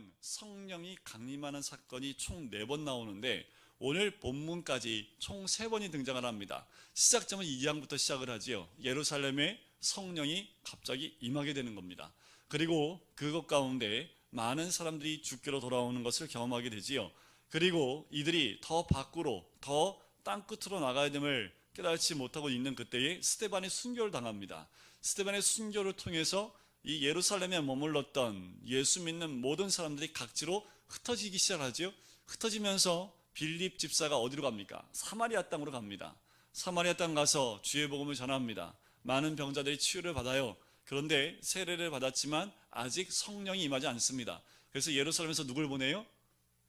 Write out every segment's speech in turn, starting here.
보면 성령이 강림하는 사건이 총 4번 나오는데 오늘 본문까지 총 3번이 등장을 합니다. 시작점은 2장부터 시작을 하지요. 예루살렘에 성령이 갑자기 임하게 되는 겁니다. 그리고 그것 가운데 많은 사람들이 주께로 돌아오는 것을 경험하게 되지요. 그리고 이들이 더 밖으로, 더 땅끝으로 나가야 됨을 깨닫지 못하고 있는 그때에 스데반이 순교를 당합니다. 스데반의 순교를 통해서 이 예루살렘에 머물렀던 예수 믿는 모든 사람들이 각지로 흩어지기 시작하죠. 흩어지면서 빌립 집사가 어디로 갑니까? 사마리아 땅으로 갑니다. 사마리아 땅 가서 주의 복음을 전합니다. 많은 병자들이 치유를 받아요. 그런데 세례를 받았지만 아직 성령이 임하지 않습니다. 그래서 예루살렘에서 누굴 보내요?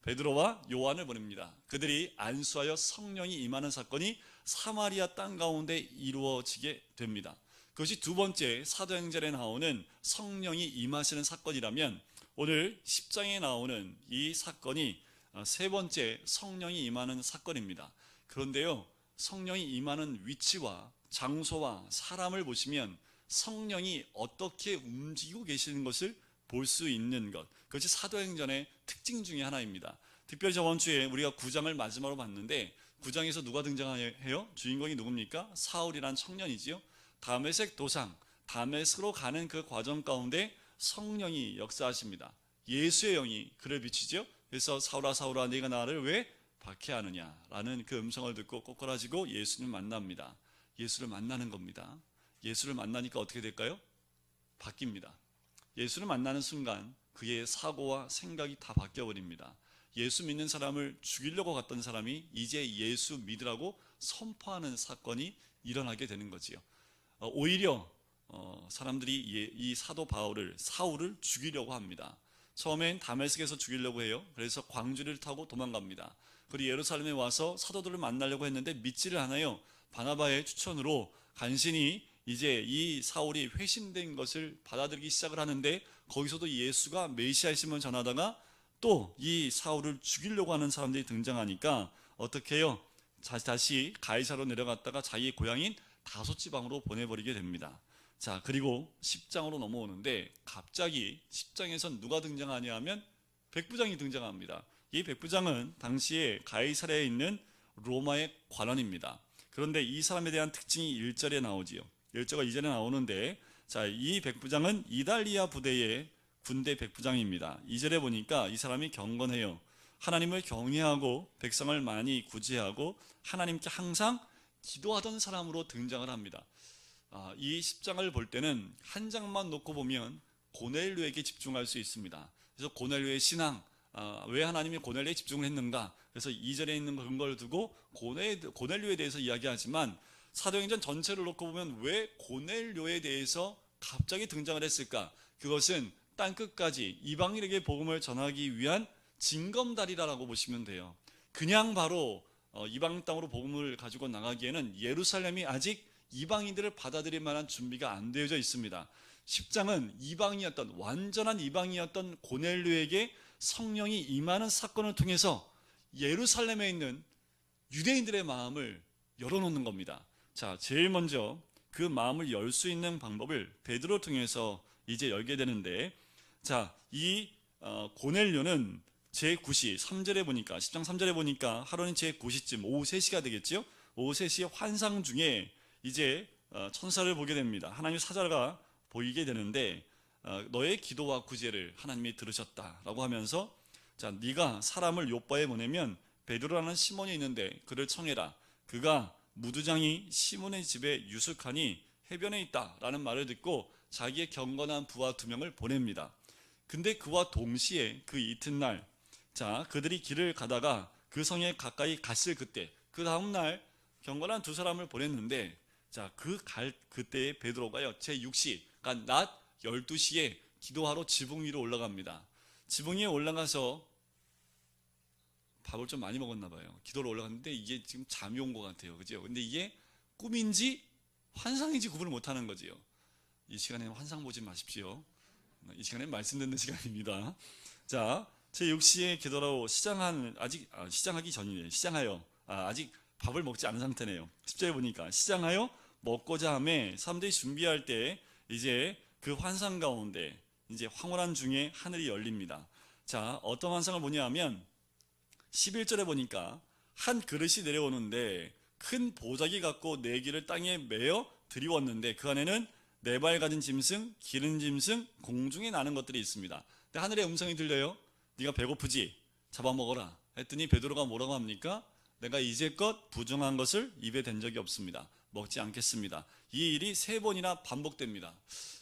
베드로와 요한을 보냅니다. 그들이 안수하여 성령이 임하는 사건이 사마리아 땅 가운데 이루어지게 됩니다. 그것이 두 번째 사도행전에 나오는 성령이 임하시는 사건이라면 오늘 10장에 나오는 이 사건이 세 번째 성령이 임하는 사건입니다. 그런데요, 성령이 임하는 위치와 장소와 사람을 보시면 성령이 어떻게 움직이고 계시는 것을 볼 수 있는 것, 그것이 사도행전의 특징 중에 하나입니다. 특별히 저번 주에 우리가 9장을 마지막으로 봤는데 9장에서 누가 등장해요? 주인공이 누굽니까? 사울이란 청년이지요. 다메섹 도상, 다메섹으로 가는 그 과정 가운데 성령이 역사하십니다. 예수의 영이 그를 비추죠. 그래서 사울아 사울아 네가 나를 왜 박해하느냐라는 그 음성을 듣고 꼬꾸라지고 예수님을 만납니다. 예수를 만나는 겁니다. 예수를 만나니까 어떻게 될까요? 바뀝니다. 예수를 만나는 순간 그의 사고와 생각이 다 바뀌어버립니다. 예수 믿는 사람을 죽이려고 갔던 사람이 이제 예수 믿으라고 선포하는 사건이 일어나게 되는 거지요. 오히려 사람들이 이 사도 바울을, 사울을 죽이려고 합니다. 처음엔 다메섹에서 죽이려고 해요. 그래서 광주리를 타고 도망갑니다. 그리고 예루살렘에 와서 사도들을 만나려고 했는데 믿지를 않아요. 바나바의 추천으로 간신히 이제 이 사울이 회심된 것을 받아들이기 시작을 하는데 거기서도 예수가 메시아이심을 전하다가 또 이 사울을 죽이려고 하는 사람들이 등장하니까 어떻게 해요? 다시 가이사로 내려갔다가 자기의 고향인 다소 지방으로 보내버리게 됩니다. 자, 그리고 10장으로 넘어오는데 갑자기 10장에선 누가 등장하냐 하면 백부장이 등장합니다. 이 백부장은 당시에 가이사랴에 있는 로마의 관원입니다. 그런데 이 사람에 대한 특징이 1절에 나오지요. 1절과 2절에 나오는데, 자, 이 백부장은 이달리아 부대의 군대 백부장입니다. 2절에 보니까 이 사람이 경건해요. 하나님을 경외하고 백성을 많이 구제하고 하나님께 항상 기도하던 사람으로 등장을 합니다. 이 10장을 볼 때는 한 장만 놓고 보면 고넬료에게 집중할 수 있습니다. 그래서 고넬료의 신앙, 왜 하나님이 고넬료에 집중을 했는가? 그래서 2절에 있는 근거를 두고 고넬료에 대해서 이야기하지만 사도행전 전체를 놓고 보면 왜 고넬료에 대해서 갑자기 등장을 했을까? 그것은 땅끝까지 이방인에게 복음을 전하기 위한 징검다리라고 보시면 돼요. 그냥 바로 이방 땅으로 복음을 가지고 나가기에는 예루살렘이 아직 이방인들을 받아들일 만한 준비가 안 되어져 있습니다. 10장은 이방이었던, 완전한 이방이었던 고넬료에게 성령이 임하는 사건을 통해서 예루살렘에 있는 유대인들의 마음을 열어놓는 겁니다. 자, 제일 먼저 그 마음을 열 수 있는 방법을 베드로를 통해서 이제 열게 되는데, 자, 이 고넬료는 제9시 3절에 보니까, 10장 3절에 보니까 하루는 제9시쯤 오후 3시가 되겠죠. 오후 3시에 환상 중에 이제 천사를 보게 됩니다. 하나님의 사자가 보이게 되는데, 너의 기도와 구제를 하나님이 들으셨다라고 하면서, 자, 네가 사람을 요바에 보내면 베드로라는 시몬이 있는데 그를 청해라. 그가 무두장이 시몬의 집에 유숙하니 해변에 있다라는 말을 듣고 자기의 경건한 부하 2명을 보냅니다. 근데 그와 동시에 그 이튿날, 자, 그들이 길을 가다가 그 성에 가까이 갔을 그때, 그 다음날 경건한 2사람을 보냈는데, 자, 그때에 베드로가요, 제6시, 그러니까 낮 12시에 기도하러 지붕 위로 올라갑니다. 지붕 위에 올라가서 밥을 좀 많이 먹었나 봐요. 기도로 올라갔는데 이게 지금 잠이 온 것 같아요. 그죠? 근데 이게 꿈인지 환상인지 구분을 못하는 거지요. 이 시간에 환상 보지 마십시오. 이 시간에 말씀 듣는 시간입니다. 자, 제6시에 기도로 시장하기 전이네요. 시장하여, 아직 밥을 먹지 않은 상태네요. 10절에 보니까 시장하여 먹고자 하며 사람들이 준비할 때 이제 그 환상 가운데 이제 황홀한 중에 하늘이 열립니다. 자, 어떤 환상을 보냐 하면 11절에 보니까 한 그릇이 내려오는데 큰 보자기 갖고 네 개를 땅에 메어 들이웠는데 그 안에는 네 발 가진 짐승, 기른 짐승, 공중에 나는 것들이 있습니다. 근데 하늘의 음성이 들려요. 네가 배고프지? 잡아먹어라. 했더니 베드로가 뭐라고 합니까? 내가 이제껏 부정한 것을 입에 댄 적이 없습니다. 먹지 않겠습니다. 이 일이 3번이나 반복됩니다.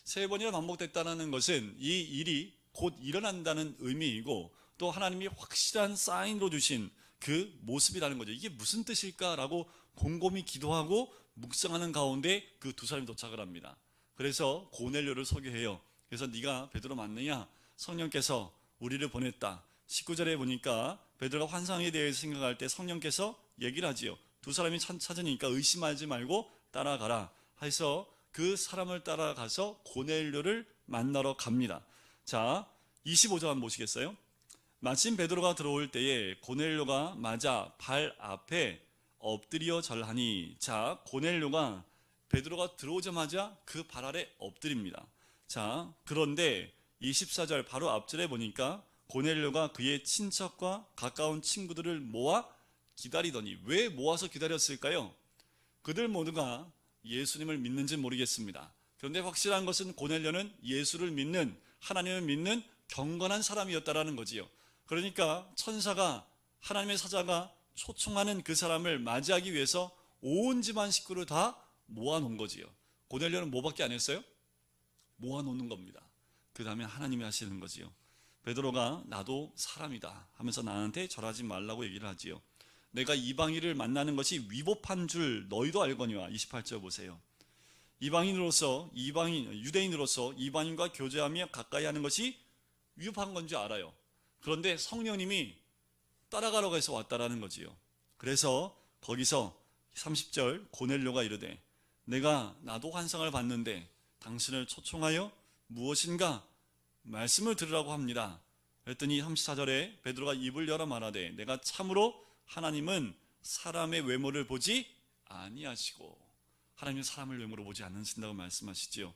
3번이나 반복됐다는 것은 이 일이 곧 일어난다는 의미이고 또 하나님이 확실한 사인으로 주신 그 모습이라는 거죠. 이게 무슨 뜻일까라고 곰곰이 기도하고 묵상하는 가운데 그 두 사람이 도착을 합니다. 그래서 고넬료를 소개해요. 그래서 네가 베드로 맞느냐? 성령께서 우리를 보냈다. 19절에 보니까 베드로가 환상에 대해서 생각할 때 성령께서 얘기를 하지요. 두 사람이 찾으니까 의심하지 말고 따라가라 해서 그 사람을 따라가서 고넬료를 만나러 갑니다. 자, 25절 한번 보시겠어요? 마침 베드로가 들어올 때에 고넬료가 맞아 발 앞에 엎드려 절하니, 자, 고넬료가 베드로가 들어오자마자 그 발 아래 엎드립니다. 자, 그런데 24절 바로 앞절에 보니까 고넬료가 그의 친척과 가까운 친구들을 모아 기다리더니, 왜 모아서 기다렸을까요? 그들 모두가 예수님을 믿는지 모르겠습니다. 그런데 확실한 것은 고넬료는 예수를 믿는, 하나님을 믿는 경건한 사람이었다라는 거지요. 그러니까 천사가, 하나님의 사자가 초청하는 그 사람을 맞이하기 위해서 온 집안 식구를 다 모아놓은 거지요. 고넬료는 뭐밖에 안 했어요? 모아놓는 겁니다. 그 다음에 하나님이 하시는 거지요. 베드로가 나도 사람이다 하면서 나한테 절하지 말라고 얘기를 하지요. 내가 이방인을 만나는 것이 위법한 줄 너희도 알거니와. 28절 보세요. 유대인으로서 이방인과 교제하며 가까이 하는 것이 위법한 건 줄 알아요. 그런데 성령님이 따라가라고 해서 왔다라는 거지요. 그래서 거기서 30절 고넬료가 이르되 내가 나도 환상을 봤는데 당신을 초청하여 무엇인가 말씀을 들으라고 합니다. 그랬더니 34절에 베드로가 입을 열어 말하되 내가 참으로 하나님은 사람의 외모를 보지 아니하시고, 하나님은 사람을 외모로 보지 않으신다고 말씀하시지요.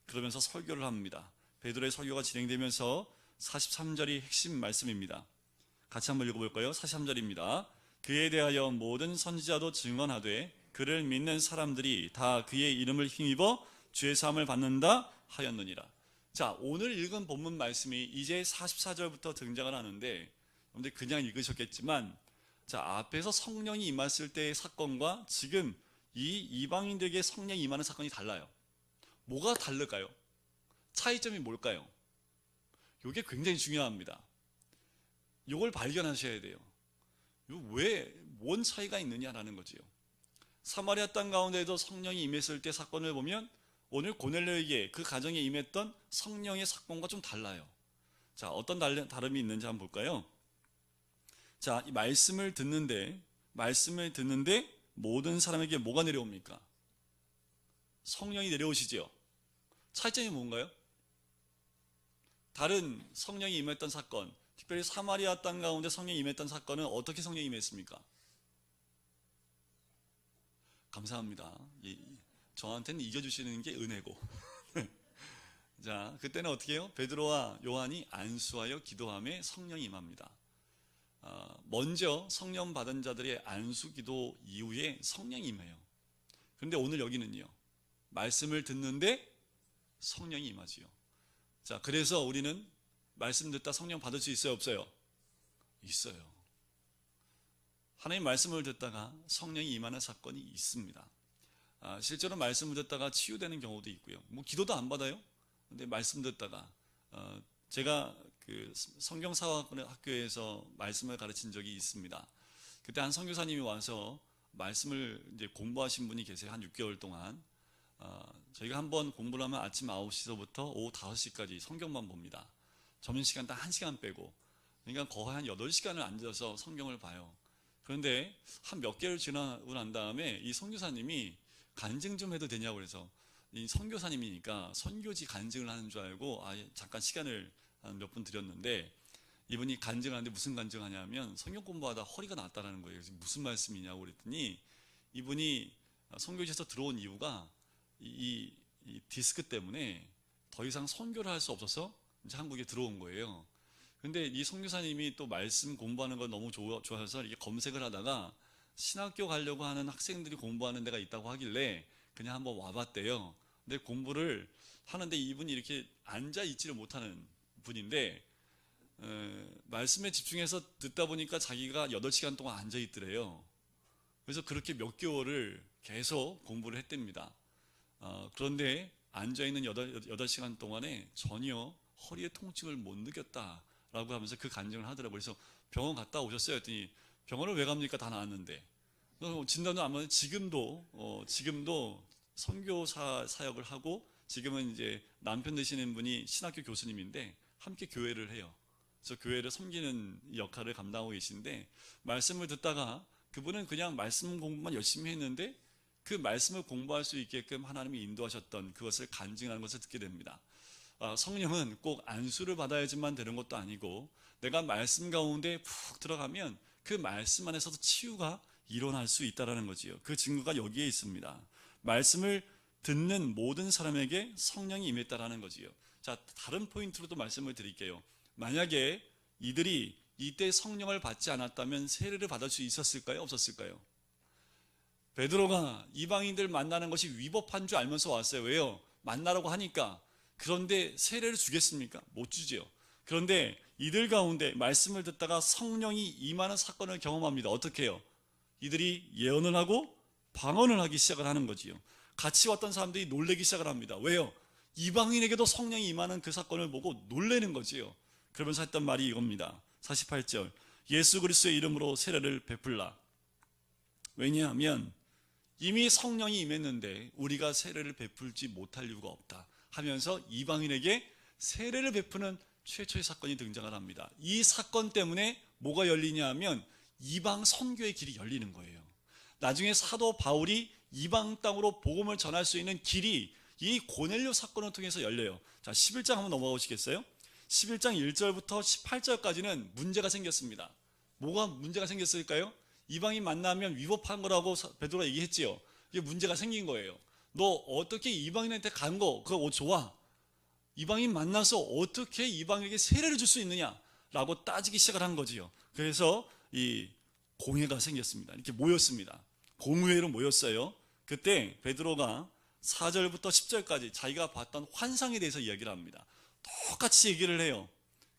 그러면서 설교를 합니다. 베드로의 설교가 진행되면서 43절이 핵심 말씀입니다. 같이 한번 읽어볼까요? 43절입니다. 그에 대하여 모든 선지자도 증언하되 그를 믿는 사람들이 다 그의 이름을 힘입어 죄 사함을 받는다 하였느니라. 자, 오늘 읽은 본문 말씀이 이제 44절부터 등장을 하는데, 여러분들 그냥 읽으셨겠지만, 자, 앞에서 성령이 임했을 때의 사건과 지금 이 이방인들에게 성령이 임하는 사건이 달라요. 뭐가 다를까요? 차이점이 뭘까요? 이게 굉장히 중요합니다. 이걸 발견하셔야 돼요. 왜, 뭔 차이가 있느냐라는 거지요. 사마리아 땅 가운데에도 성령이 임했을 때 사건을 보면 오늘 고넬료에게 그 가정에 임했던 성령의 사건과 좀 달라요. 자, 어떤 다름이 있는지 한번 볼까요? 자, 이 말씀을 듣는데 모든 사람에게 뭐가 내려옵니까? 성령이 내려오시지요. 차이점이 뭔가요? 다른 성령이 임했던 사건, 특별히 사마리아 땅 가운데 성령이 임했던 사건은 어떻게 성령이 임했습니까? 감사합니다. 저한테는 이겨주시는 게 은혜고. 자, 그때는 어떻게 해요? 베드로와 요한이 안수하여 기도함에 성령이 임합니다. 먼저 성령 받은 자들의 안수 기도 이후에 성령이 임해요. 그런데 오늘 여기는요, 말씀을 듣는데 성령이 임하지요. 자, 그래서 우리는 말씀 듣다 성령 받을 수 있어요, 없어요? 있어요. 하나님 말씀을 듣다가 성령이 임하는 사건이 있습니다. 실제로 말씀을 듣다가 치유되는 경우도 있고요. 뭐 기도도 안 받아요. 근데 말씀 듣다가 제가 그 성경사학교에서 말씀을 가르친 적이 있습니다. 그때 한 선교사님이 와서 말씀을 이제 공부하신 분이 계세요. 한 6개월 동안. 저희가 한번 공부를 하면 아침 9시서부터 오후 5시까지 성경만 봅니다. 점심시간 딱 1시간 빼고. 그러니까 거의 한 8시간을 앉아서 성경을 봐요. 그런데 한 몇 개월 지나고 난 다음에 이 선교사님이 간증 좀 해도 되냐고 그래서, 이 선교사님이니까 선교지 간증을 하는 줄 알고 잠깐 시간을 몇 분 드렸는데, 이분이 간증하는데 무슨 간증하냐면 성경 공부하다 허리가 났다라는 거예요. 그래서 무슨 말씀이냐고 그랬더니, 이분이 선교지에서 들어온 이유가 이 디스크 때문에 더 이상 선교를 할 수 없어서 이제 한국에 들어온 거예요. 근데 이 선교사님이 또 말씀 공부하는 걸 너무 좋아해서 이렇게 검색을 하다가 신학교 가려고 하는 학생들이 공부하는 데가 있다고 하길래 그냥 한번 와봤대요. 근데 공부를 하는데 이분이 이렇게 앉아 있지를 못하는 분인데 말씀에 집중해서 듣다 보니까 자기가 8시간 동안 앉아 있더래요. 그래서 그렇게 몇 개월을 계속 공부를 했답니다. 그런데 앉아있는 8시간 동안에 전혀 허리의 통증을 못 느꼈다라고 하면서 그 간증을 하더라고요. 그래서 병원 갔다 오셨어요? 했더니 병원을 왜 갑니까? 다 나았는데. 진단도 안 받는 지금도 선교사 사역을 하고 지금은 이제 남편 되시는 분이 신학교 교수님인데 함께 교회를 해요. 그래서 교회를 섬기는 역할을 감당하고 계신데 말씀을 듣다가 그분은 그냥 말씀 공부만 열심히 했는데 그 말씀을 공부할 수 있게끔 하나님이 인도하셨던 그것을 간증하는 것을 듣게 됩니다. 성령은 꼭 안수를 받아야지만 되는 것도 아니고 내가 말씀 가운데 푹 들어가면 그 말씀 안에서도 치유가 일어날 수 있다는 거지요. 그 증거가 여기에 있습니다. 말씀을 듣는 모든 사람에게 성령이 임했다라는 거지요. 자, 다른 포인트로도 말씀을 드릴게요. 만약에 이들이 이때 성령을 받지 않았다면 세례를 받을 수 있었을까요? 없었을까요? 베드로가 이방인들 만나는 것이 위법한 줄 알면서 왔어요. 왜요? 만나라고 하니까. 그런데 세례를 주겠습니까? 못 주지요. 그런데 이들 가운데 말씀을 듣다가 성령이 임하는 사건을 경험합니다. 어떻게 해요? 이들이 예언을 하고 방언을 하기 시작을 하는 거지요. 같이 왔던 사람들이 놀래기 시작을 합니다. 왜요? 이방인에게도 성령이 임하는 그 사건을 보고 놀래는 거지요. 그러면서 했던 말이 이겁니다. 48절 예수 그리스도의 이름으로 세례를 베풀라. 왜냐하면 이미 성령이 임했는데 우리가 세례를 베풀지 못할 이유가 없다 하면서 이방인에게 세례를 베푸는 최초의 사건이 등장을 합니다. 이 사건 때문에 뭐가 열리냐 하면 이방 선교의 길이 열리는 거예요. 나중에 사도 바울이 이방 땅으로 복음을 전할 수 있는 길이 이 고넬료 사건을 통해서 열려요. 자, 11장 한번 넘어가 보시겠어요? 11장 1절부터 18절까지는 문제가 생겼습니다. 뭐가 문제가 생겼을까요? 이방인 만나면 위법한 거라고 베드로가 얘기했지요. 이게 문제가 생긴 거예요. 너 어떻게 이방인한테 간 거 그거 좋아? 이방인 만나서 어떻게 이방인에게 세례를 줄 수 있느냐라고 따지기 시작을 한 거지요. 그래서 이 공회가 생겼습니다. 이렇게 모였습니다. 공회로 모였어요. 그때 베드로가 4절부터 10절까지 자기가 봤던 환상에 대해서 이야기를 합니다. 똑같이 얘기를 해요.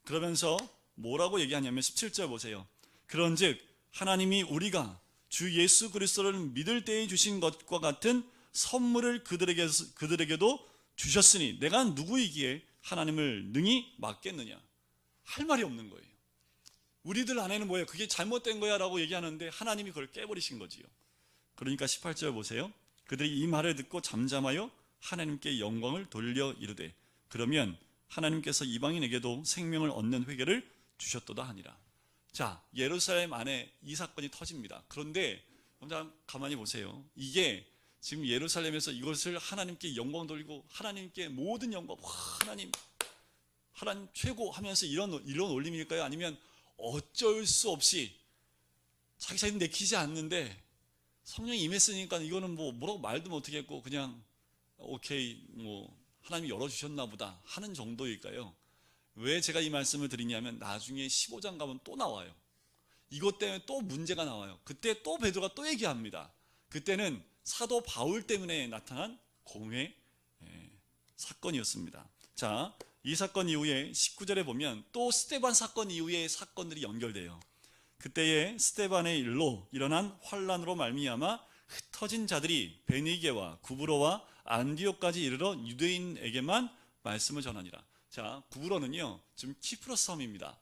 그러면서 뭐라고 얘기하냐면 17절 보세요. 그런즉 하나님이 우리가 주 예수 그리스도를 믿을 때에 주신 것과 같은 선물을 그들에게도 주셨으니 내가 누구이기에 하나님을 능히 막겠느냐? 할 말이 없는 거예요. 우리들 안에는 뭐예요? 그게 잘못된 거야 라고 얘기하는데 하나님이 그걸 깨버리신 거지요. 그러니까 18절 보세요. 그들이 이 말을 듣고 잠잠하여 하나님께 영광을 돌려 이르되 그러면 하나님께서 이방인에게도 생명을 얻는 회개를 주셨도다 하니라. 자, 예루살렘 안에 이 사건이 터집니다. 그런데 가만히 보세요. 이게 지금 예루살렘에서 이것을 하나님께 영광 돌리고 하나님께 모든 영광, 하나님 최고 하면서 이런 올림일까요? 아니면 어쩔 수 없이 자기 자신 내키지 않는데 성령이 임했으니까 이거는 뭐라고 말도 못하게 했고 그냥 오케이 하나님이 열어주셨나 보다 하는 정도일까요? 왜 제가 이 말씀을 드리냐면 나중에 15장 가면 또 나와요. 이것 때문에 또 문제가 나와요. 그때 또 베드로가 또 얘기합니다. 그때는 사도 바울 때문에 나타난 공회 사건이었습니다. 자, 이 사건 이후에 19절에 보면 또 스데반 사건 이후에 사건들이 연결돼요. 그때의 스데반의 일로 일어난 환란으로 말미암아 흩어진 자들이 베니게와 구브로와 안디옥까지 이르러 유대인에게만 말씀을 전하니라. 자, 구브로는요 지금 키프로스 섬입니다.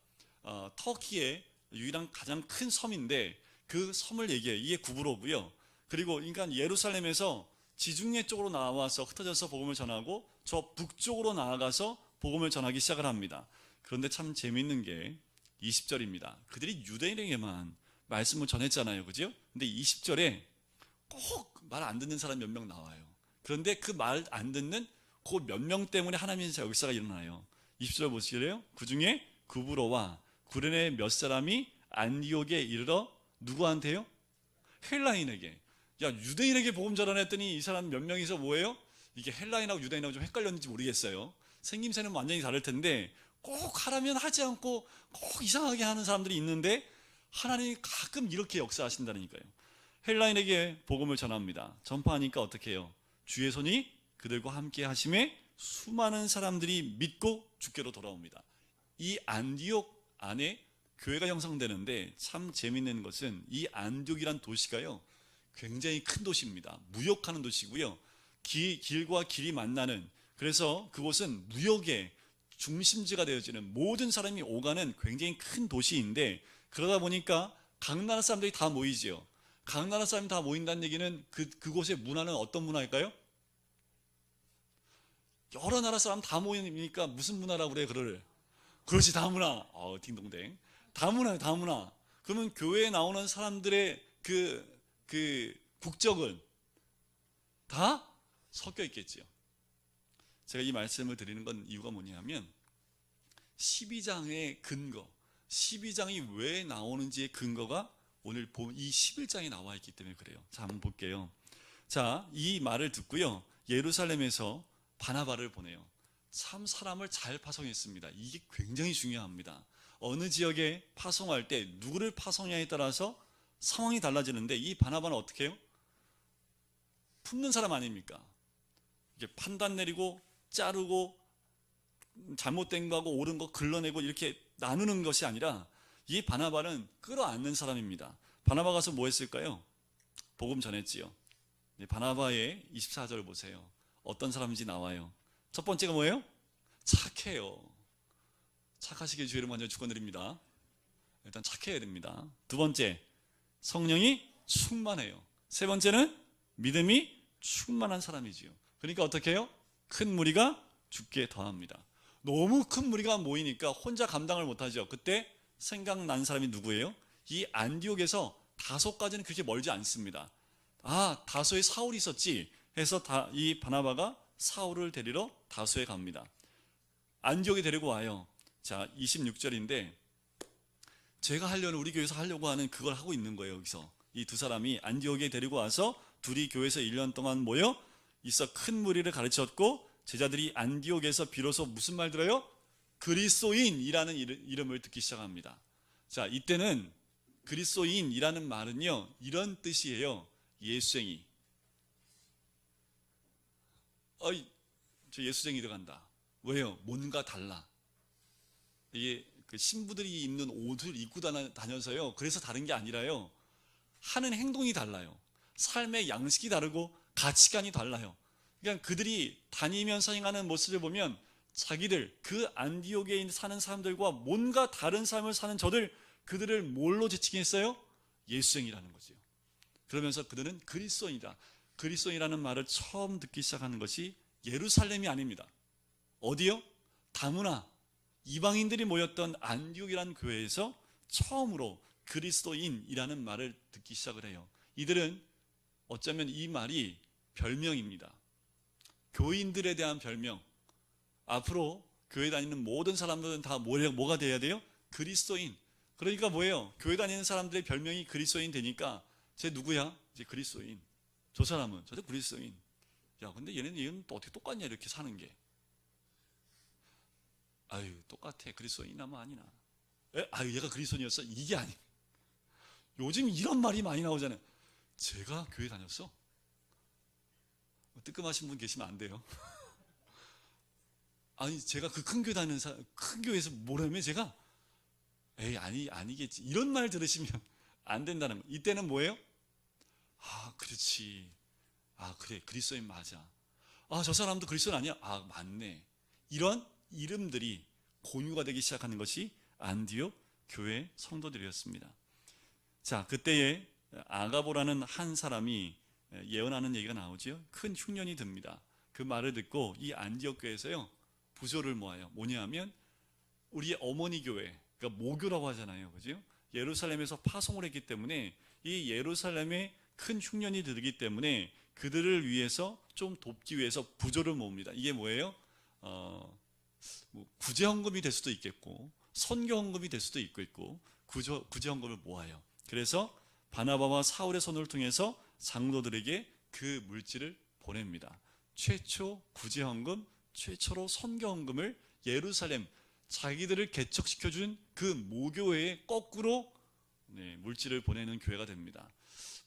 터키의 유일한 가장 큰 섬인데 그 섬을 얘기해요. 이게 구브로고요. 그리고 그러니까 예루살렘에서 지중해 쪽으로 나와서 흩어져서 복음을 전하고 저 북쪽으로 나아가서 복음을 전하기 시작을 합니다. 그런데 참 재미있는 게 20절입니다. 그들이 유대인에게만 말씀을 전했잖아요. 그죠? 근데 20절에 꼭 말 안 듣는 사람 몇 명 나와요. 그런데 그 말 안 듣는 그 몇 명 때문에 하나님의 역사가 일어나요. 20절 보시게요. 그 중에 구브로와 구레네 몇 사람이 안디옥에 이르러 누구한테요? 헬라인에게. 야, 유대인에게 복음 전환했더니 이 사람 몇 명이서 뭐예요? 이게 헬라인하고 유대인하고 좀 헷갈렸는지 모르겠어요. 생김새는 완전히 다를 텐데 꼭 하라면 하지 않고 꼭 이상하게 하는 사람들이 있는데 하나님이 가끔 이렇게 역사하신다니까요. 헬라인에게 복음을 전합니다. 전파하니까 어떻게 해요? 주의 손이 그들과 함께 하심에 수많은 사람들이 믿고 주께로 돌아옵니다. 이 안디옥 안에 교회가 형성되는데 참 재밌는 것은 이 안디옥이란 도시가요, 굉장히 큰 도시입니다. 무역하는 도시고요. 길과 길이 만나는, 그래서 그곳은 무역의 중심지가 되어지는, 모든 사람이 오가는 굉장히 큰 도시인데, 그러다 보니까 각 나라 사람들이 다 모이지요. 각 나라 사람이 다 모인다는 얘기는 그곳의 문화는 어떤 문화일까요? 여러 나라 사람 다 모이니까 무슨 문화라고 그래, 그거를. 그렇지, 다문화. 딩동댕. 다문화예요, 다문화. 그러면 교회에 나오는 사람들의 그 국적은 다 섞여 있겠지요. 제가 이 말씀을 드리는 건 이유가 뭐냐면 12장의 근거, 12장이 왜 나오는지의 근거가 오늘 이 11장에 나와 있기 때문에 그래요. 자, 한번 볼게요. 자, 이 말을 듣고요, 예루살렘에서 바나바를 보내요. 참 사람을 잘 파송했습니다. 이게 굉장히 중요합니다. 어느 지역에 파송할 때 누구를 파송하냐에 따라서 상황이 달라지는데, 이 바나바는 어떻게 해요? 품는 사람 아닙니까? 이게 판단 내리고 자르고 잘못된 거하고 옳은 거 걸러내고 이렇게 나누는 것이 아니라, 이 바나바는 끌어안는 사람입니다. 바나바 가서 뭐 했을까요? 복음 전했지요. 바나바의 24절을 보세요. 어떤 사람인지 나와요. 첫 번째가 뭐예요? 착해요. 착하시길 주의를 먼저 축원드립니다. 일단 착해야 됩니다. 두 번째, 성령이 충만해요. 세 번째는 믿음이 충만한 사람이지요. 그러니까 어떻게 해요? 큰 무리가 죽게 더합니다. 너무 큰 무리가 모이니까 혼자 감당을 못하죠. 그때 생각난 사람이 누구예요? 이 안디옥에서 다소까지는 그렇게 멀지 않습니다. 다소에 사울이 있었지 해서 이 바나바가 사울을 데리러 다소에 갑니다. 안디옥에 데리고 와요. 자, 26절인데 제가 하려는, 우리 교회에서 하려고 하는 그걸 하고 있는 거예요. 여기서 이 두 사람이 안디옥에 데리고 와서 둘이 교회에서 1년 동안 모여 있어 큰 무리를 가르쳤고, 제자들이 안디옥에서 비로소 무슨 말 들어요? 그리스도인이라는 이름을 듣기 시작합니다. 자, 이때는 그리스도인이라는 말은요, 이런 뜻이에요. 예수쟁이. 저 예수쟁이 들어간다. 왜요? 뭔가 달라. 이게 그 신부들이 입는 옷을 입고 다녀서요, 그래서 다른 게 아니라요, 하는 행동이 달라요. 삶의 양식이 다르고 가치관이 달라요. 그러니까 그들이 다니면서 행하는 모습을 보면 자기들, 그 안디옥에 사는 사람들과 뭔가 다른 삶을 사는 그들을 뭘로 지칭 했어요? 예수쟁이라는 거죠. 그러면서 그들은 그리스도인이다. 그리스도인이라는 말을 처음 듣기 시작하는 것이 예루살렘이 아닙니다. 어디요? 다문화, 이방인들이 모였던 안디옥이라는 교회에서 처음으로 그리스도인이라는 말을 듣기 시작을 해요. 이들은 어쩌면 이 말이 별명입니다. 교인들에 대한 별명. 앞으로 교회 다니는 모든 사람들은 다 뭐가 돼야 돼요? 그리스도인. 그러니까 뭐예요? 교회 다니는 사람들의 별명이 그리스도인 되니까, 쟤 누구야? 이제 그리스도인. 저 사람은 저도 그리스도인. 야, 근데 얘는 또 어떻게 똑같냐, 이렇게 사는 게. 똑같아. 그리스도인이나 뭐 아니나. 얘가 그리스도인이었어? 이게 아니. 요즘 이런 말이 많이 나오잖아요. 제가 교회 다녔어? 뜨끔하신 분 계시면 안 돼요. 제가 그 큰 교회 다니는 큰 교회에서 뭐라며 제가? 아니겠지. 이런 말 들으시면 안 된다는 거. 이때는 뭐예요? 그렇지. 그래, 그리스도인 맞아. 저 사람도 그리스도인 아니야? 맞네. 이런 이름들이 공유가 되기 시작하는 것이 안디옥 교회 성도들이었습니다. 자, 그때에 아가보라는 한 사람이 예언하는 얘기가 나오죠. 큰 흉년이 듭니다. 그 말을 듣고 이 안디옥 교회에서요, 부조를 모아요. 뭐냐 하면 우리의 어머니 교회, 그러니까 모교라고 하잖아요. 그죠? 예루살렘에서 파송을 했기 때문에 이 예루살렘에 큰 흉년이 들기 때문에 그들을 위해서 좀 돕기 위해서 부조를 모읍니다. 이게 뭐예요? 구제헌금이 될 수도 있겠고 선교헌금이 될 수도 있고 구제헌금을 모아요. 그래서 바나바와 사울의 손을 통해서 장로들에게 그 물질을 보냅니다. 최초 구제헌금, 최초로 선교헌금을 예루살렘, 자기들을 개척시켜준 그 모교회에 거꾸로 물질을 보내는 교회가 됩니다.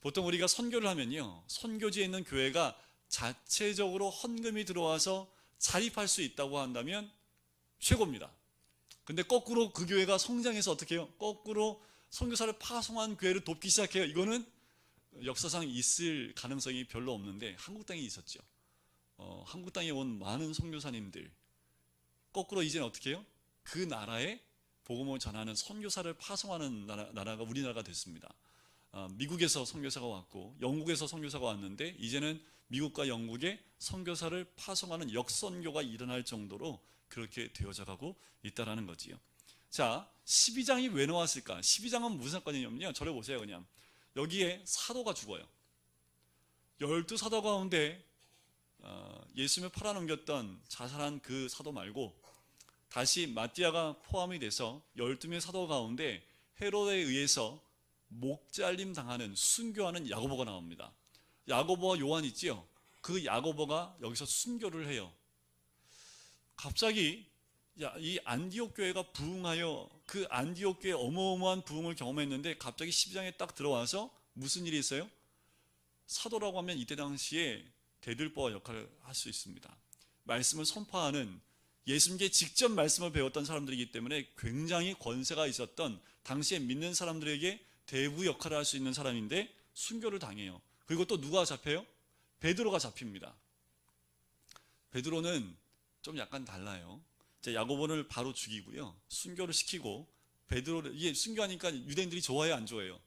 보통 우리가 선교를 하면요, 선교지에 있는 교회가 자체적으로 헌금이 들어와서 자립할 수 있다고 한다면 최고입니다. 근데 거꾸로 그 교회가 성장해서 어떻게 해요? 거꾸로 선교사를 파송한 교회를 돕기 시작해요. 이거는 역사상 있을 가능성이 별로 없는데 한국 땅에 있었죠. 한국 땅에 온 많은 선교사님들, 거꾸로 이제는 어떻게 해요? 그 나라에 복음을 전하는 선교사를 파송하는 나라가 우리나라가 됐습니다. 미국에서 선교사가 왔고 영국에서 선교사가 왔는데 이제는 미국과 영국에 선교사를 파송하는 역선교가 일어날 정도로 그렇게 되어져 가고 있다라는 거지요. 자, 12장이 왜 나왔을까? 12장은 무슨 사건이냐면요, 저를 보세요. 그냥 여기에 사도가 죽어요. 12사도 가운데 예수님을 팔아넘겼던 자살한 그 사도 말고 다시 마띠아가 포함이 돼서 12명의 사도 가운데 헤롯에 의해서 목잘림 당하는, 순교하는 야고보가 나옵니다. 야고보와 요한 있지요? 그 야고보가 여기서 순교를 해요. 갑자기 이 안디옥 교회가 부흥하여 그 안디옥 교회 어마어마한 부흥을 경험했는데 갑자기 12장에 딱 들어와서 무슨 일이 있어요? 사도라고 하면 이때 당시에 대들보와 역할을 할 수 있습니다. 말씀을 선포하는, 예수님께 직접 말씀을 배웠던 사람들이기 때문에 굉장히 권세가 있었던, 당시에 믿는 사람들에게 대부 역할을 할 수 있는 사람인데 순교를 당해요. 그리고 또 누가 잡혀요? 베드로가 잡힙니다. 베드로는 좀 약간 달라요. 야고보를 바로 죽이고요, 순교를 시키고, 베드로를, 이게 순교하니까 유대인들이 좋아해요, 안 좋아해요?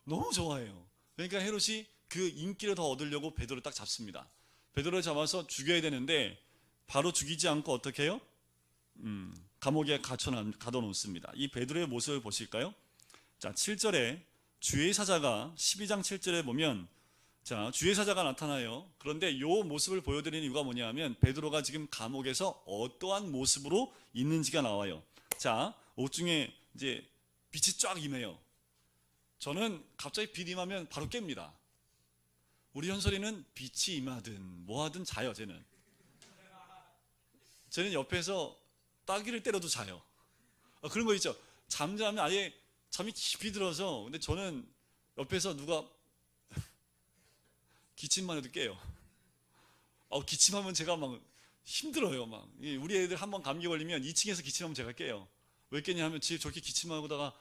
너무 좋아해요. 그러니까 헤롯이 그 인기를 더 얻으려고 베드로를 딱 잡습니다. 베드로를 잡아서 죽여야 되는데 바로 죽이지 않고 어떻게 해요? 감옥에 가둬놓습니다. 이 베드로의 모습을 보실까요? 자, 7절에 주의 사자가, 12장 7절에 보면, 자, 주의 사자가 나타나요. 그런데 이 모습을 보여드리는 이유가 뭐냐 하면 베드로가 지금 감옥에서 어떠한 모습으로 있는지가 나와요. 자, 옷 중에 이제 빛이 쫙 임해요. 저는 갑자기 빛 임하면 바로 깹니다. 우리 현설이는 빛이 임하든 뭐하든 자요. 쟤는 옆에서 따귀를 때려도 자요. 그런 거 있죠. 잠자면 아예 잠이 깊이 들어서, 근데 저는 옆에서 누가 기침만 해도 깨요. 기침하면 제가 막 힘들어요. 막 우리 애들 한번 감기 걸리면 2층에서 기침하면 제가 깨요. 왜 깨냐 하면 집에 저렇게 기침하고다가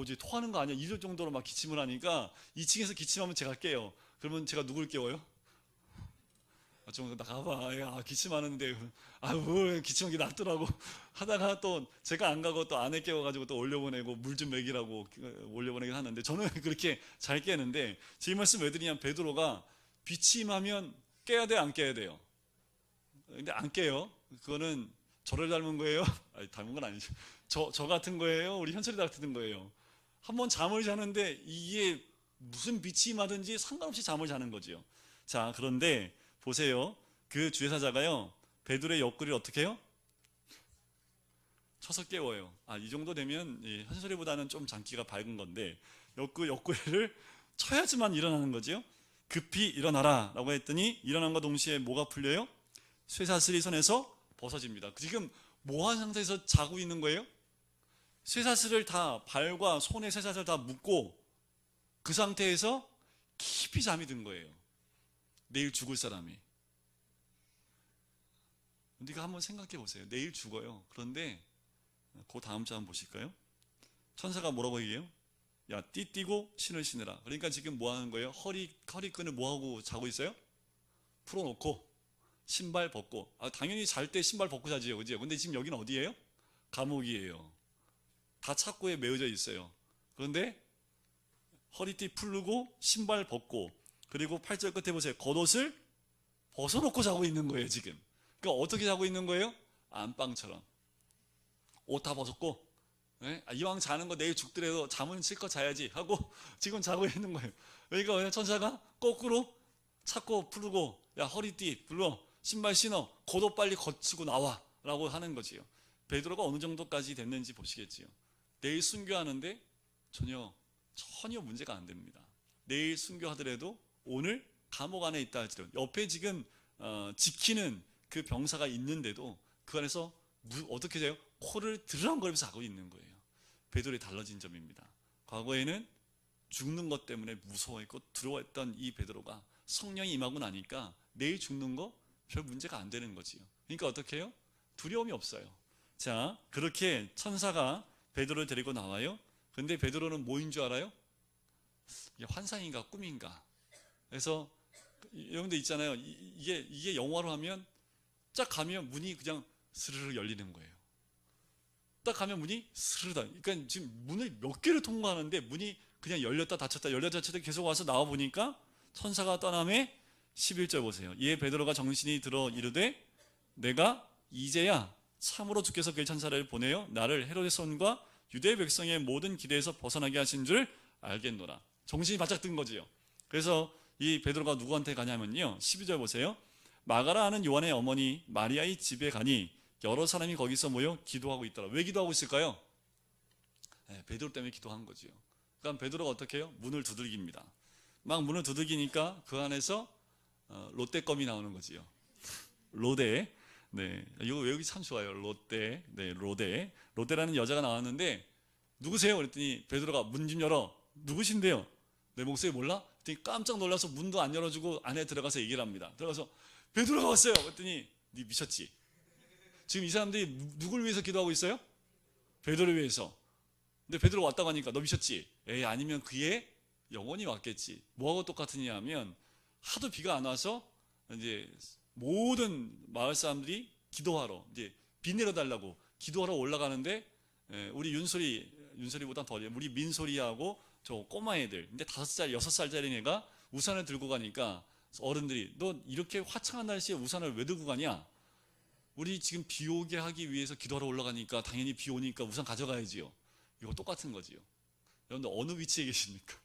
이제 토하는 거 아니야? 이럴 정도로 막 기침을 하니까 2층에서 기침하면 제가 깨요. 그러면 제가 누굴 깨워요? 좀 나가봐. 기침하는데 기침한 게 낫더라고 하다가 또 제가 안 가고 또 아내 깨워가지고 또 올려보내고 물 좀 먹이라고 올려보내긴 하는데, 저는 그렇게 잘 깨는데, 제 말씀 왜 드리냐면 베드로가 빛이 임하면 깨야 돼요, 안 깨야 돼요? 근데 안 깨요. 그거는 저를 닮은 거예요? 닮은 건 아니죠. 저 같은 거예요? 우리 현철이 같은 거예요? 한번 잠을 자는데 이게 무슨 빛이 임하든지 상관없이 잠을 자는 거지요. 자, 그런데 보세요. 그 주의 사자가요, 베드로의 옆구리를 어떻게 해요? 쳐서 깨워요. 이 정도 되면 현철이보다는 좀 장기가 밝은 건데 옆구리를 쳐야지만 일어나는 거지요. 급히 일어나라 라고 했더니 일어난과 동시에 뭐가 풀려요? 쇠사슬이 손에서 벗어집니다. 지금 뭐한 상태에서 자고 있는 거예요? 쇠사슬을 다, 발과 손에 쇠사슬을 다 묶고 그 상태에서 깊이 잠이 든 거예요. 내일 죽을 사람이. 우리가 한번 생각해 보세요. 내일 죽어요. 그런데 그 다음 장 한번 보실까요? 천사가 뭐라고 얘기해요? 야, 띠띠고 신을 신으라. 그러니까 지금 뭐 하는 거예요? 허리끈을 뭐 하고 자고 있어요? 풀어놓고 신발 벗고. 당연히 잘 때 신발 벗고 자지요, 그죠? 근데 지금 여기는 어디예요? 감옥이에요. 다 착고에 메어져 있어요. 그런데 허리띠 풀고 신발 벗고, 그리고 8절 끝에 보세요. 겉옷을 벗어놓고 자고 있는 거예요, 지금. 그러니까 어떻게 자고 있는 거예요? 안방처럼. 옷 다 벗었고, 이왕 자는 거 내일 죽더라도 잠은 실컷 자야지 하고 지금 자고 있는 거예요. 그러니까 천사가 거꾸로 찾고 풀고, 야, 허리띠 불러, 신발 신어, 겉옷 빨리 거치고 나와 라고 하는 거지요. 베드로가 어느 정도까지 됐는지 보시겠지요. 내일 순교하는데 전혀 문제가 안 됩니다. 내일 순교하더라도 오늘 감옥 안에 있다 할지라도 옆에 지금 지키는 그 병사가 있는데도 그 안에서 어떻게 돼요? 코를 드르렁거리면서 하고 있는 거예요. 베드로의 달라진 점입니다. 과거에는 죽는 것 때문에 무서워했고 두려워했던 이 베드로가 성령이 임하고 나니까 내일 죽는 거 별 문제가 안 되는 거지요. 그러니까 어떻게 해요? 두려움이 없어요. 자, 그렇게 천사가 베드로를 데리고 나와요. 근데 베드로는 뭐인 줄 알아요? 이게 환상인가 꿈인가? 그래서 여러분들 있잖아요. 이게 영화로 하면 쫙 가면 문이 그냥 스르르 열리는 거예요. 딱 가면 문이 스르르 닫. 그러니까 지금 문을 몇 개를 통과하는데 문이 그냥 열렸다 닫혔다 열렸다 닫혔다 계속 와서 나와 보니까 천사가 떠남에 11절 보세요. 이에 베드로가 정신이 들어 이르되 내가 이제야 참으로 주께서 그의 천사를 보내어 나를 헤로데스 왕과 유대 백성의 모든 기대에서 벗어나게 하신 줄 알겠노라. 정신이 바짝 든 거지요. 그래서 이 베드로가 누구한테 가냐면요, 12절 보세요. 마가라 하는 요한의 어머니 마리아의 집에 가니 여러 사람이 거기서 모여 기도하고 있더라. 왜 기도하고 있을까요? 베드로 때문에 기도한 거지요. 그러니까 베드로가 어떻게 해요? 문을 두들깁니다. 막 문을 두들기니까 그 안에서 롯데껌이 나오는 거지요. 로데. 네, 이거 외우기 참 좋아요. 롯데. 네, 롯데라는 여자가 나왔는데 누구세요? 그랬더니 베드로가 문 좀 열어. 누구신데요? 내 목소리 몰라? 그랬더니 깜짝 놀라서 문도 안 열어주고 안에 들어가서 얘기를 합니다. 들어가서 베드로가 왔어요. 그랬더니 네 미쳤지? 지금 이 사람들이 누굴 위해서 기도하고 있어요? 베드로를 위해서. 근데 베드로 왔다고 하니까 너 미쳤지? 에이, 아니면 그의 영혼이 왔겠지. 뭐하고 똑같으냐 하면 하도 비가 안 와서 이제 모든 마을 사람들이 기도하러 이제 비 내려달라고 기도하러 올라가는데 우리 윤소리보다 더 우리 민소리하고 저 꼬마 애들, 근데 5살, 6살짜리 애가 우산을 들고 가니까 어른들이 너 이렇게 화창한 날씨에 우산을 왜 들고 가냐? 우리 지금 비 오게 하기 위해서 기도하러 올라가니까 당연히 비 오니까 우산 가져가야지요. 이거 똑같은 거지요. 여러분들 어느 위치에 계십니까?